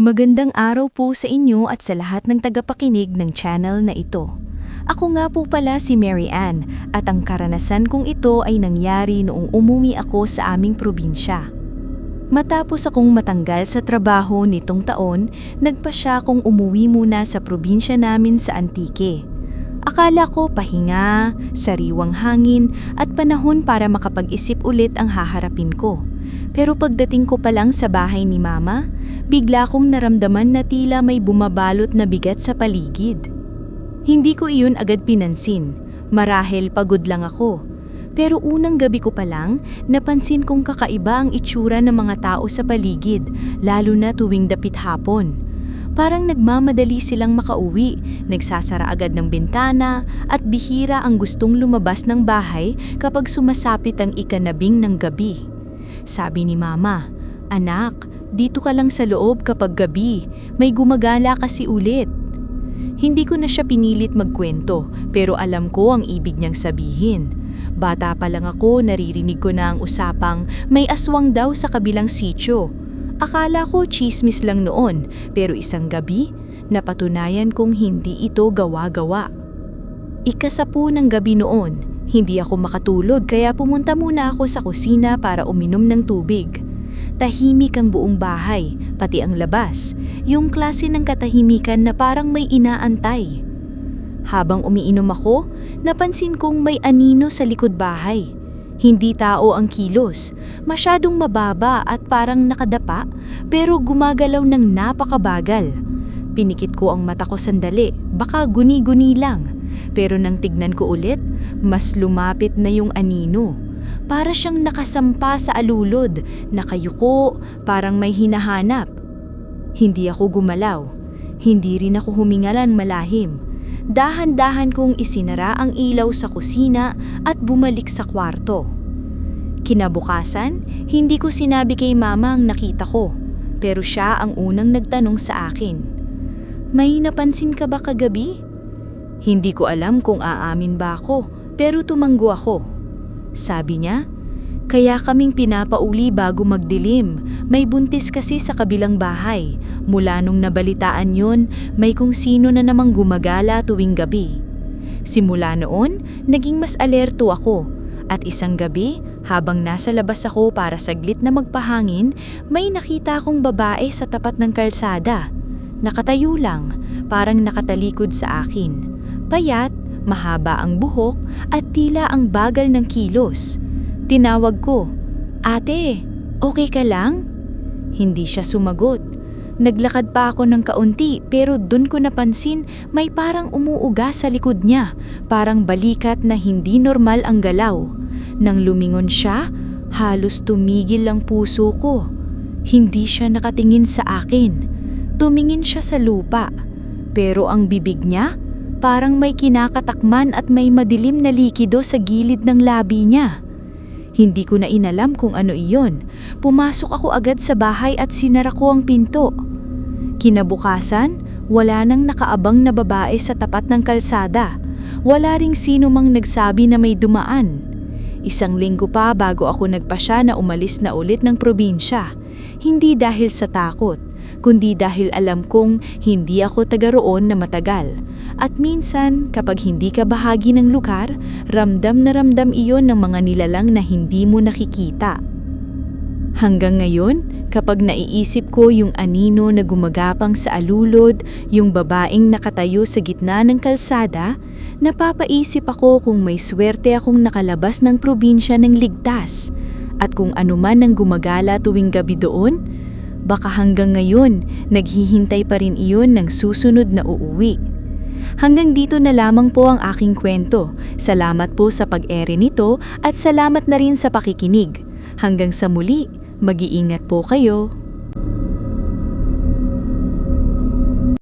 Magandang araw po sa inyo at sa lahat ng tagapakinig ng channel na ito. Ako nga po pala si Mary Ann at ang karanasan kong ito ay nangyari noong umuwi ako sa aming probinsya. Matapos akong matanggal sa trabaho nitong taon, nagpasya akong umuwi muna sa probinsya namin sa Antique. Akala ko pahinga, sariwang hangin at panahon para makapag-isip ulit ang haharapin ko. Pero pagdating ko pa lang sa bahay ni Mama, bigla kong naramdaman na tila may bumabalot na bigat sa paligid. Hindi ko iyon agad pinansin, marahil pagod lang ako. Pero unang gabi ko pa lang, napansin kong kakaiba ang itsura ng mga tao sa paligid, lalo na tuwing dapit hapon. Parang nagmamadali silang makauwi, nagsasara agad ng bintana at bihira ang gustong lumabas ng bahay kapag sumasapit ang ikanabing ng gabi. Sabi ni Mama, "Anak, dito ka lang sa loob kapag gabi, may gumagala kasi ulit." Hindi ko na siya pinilit magkwento, pero alam ko ang ibig niyang sabihin. Bata pa lang ako, naririnig ko na ang usapang may aswang daw sa kabilang sitio. Akala ko tsismis lang noon, pero isang gabi, napatunayan kong hindi ito gawa-gawa. Ika-10 ng gabi noon, hindi ako makatulog kaya pumunta muna ako sa kusina para uminom ng tubig. Tahimik ang buong bahay, pati ang labas, yung klase ng katahimikan na parang may inaantay. Habang umiinom ako, napansin kong may anino sa likod bahay. Hindi tao ang kilos, masyadong mababa at parang nakadapa, pero gumagalaw ng napakabagal. Pinikit ko ang mata ko sandali, baka guni-guni lang. Pero nang tignan ko ulit, mas lumapit na yung anino. Para siyang nakasampa sa alulod, nakayuko, parang may hinahanap. Hindi ako gumalaw, hindi rin ako humingalan malahim. Dahan-dahan kong isinara ang ilaw sa kusina at bumalik sa kwarto. Kinabukasan, hindi ko sinabi kay Mama ang nakita ko, pero siya ang unang nagtanong sa akin. "May napansin ka ba kagabi?" Hindi ko alam kung aamin ba ako, pero tumanggo ako. Sabi niya, "Kaya kaming pinapauli bago magdilim. May buntis kasi sa kabilang bahay. Mula nung nabalitaan yon, may kung sino na namang gumagala tuwing gabi." Simula noon, naging mas alerto ako. At isang gabi, habang nasa labas ako para saglit na magpahangin, may nakita akong babae sa tapat ng kalsada. Nakatayo lang, parang nakatalikod sa akin. Payat, mahaba ang buhok at tila ang bagal ng kilos. Tinawag ko, "Ate, okay ka lang?" Hindi siya sumagot. Naglakad pa ako ng kaunti pero dun ko napansin may parang umuuga sa likod niya, parang balikat na hindi normal ang galaw. Nang lumingon siya, halos tumigil ang puso ko. Hindi siya nakatingin sa akin. Tumingin siya sa lupa. Pero ang bibig niya, parang may kinakatakman at may madilim na likido sa gilid ng labi niya. Hindi ko na inalam kung ano iyon. Pumasok ako agad sa bahay at sinara ko ang pinto. Kinabukasan, wala nang nakaabang na babae sa tapat ng kalsada. Wala ring sino mang nagsabi na may dumaan. Isang linggo pa bago ako nagpasya na umalis na ulit ng probinsya. Hindi dahil sa takot, kundi dahil alam kong hindi ako taga roon na matagal. At minsan, kapag hindi ka bahagi ng lugar, ramdam na ramdam iyon ng mga nilalang na hindi mo nakikita. Hanggang ngayon, kapag naiisip ko yung anino na gumagapang sa alulod, yung babaeng nakatayo sa gitna ng kalsada, napapaisip ako kung may swerte akong nakalabas ng probinsya ng ligtas. At kung anuman ang gumagala tuwing gabi doon, baka hanggang ngayon, naghihintay pa rin iyon ng susunod na uuwi. Hanggang dito na lamang po ang aking kwento. Salamat po sa pag-ere nito at salamat na rin sa pakikinig. Hanggang sa muli, mag-iingat po kayo.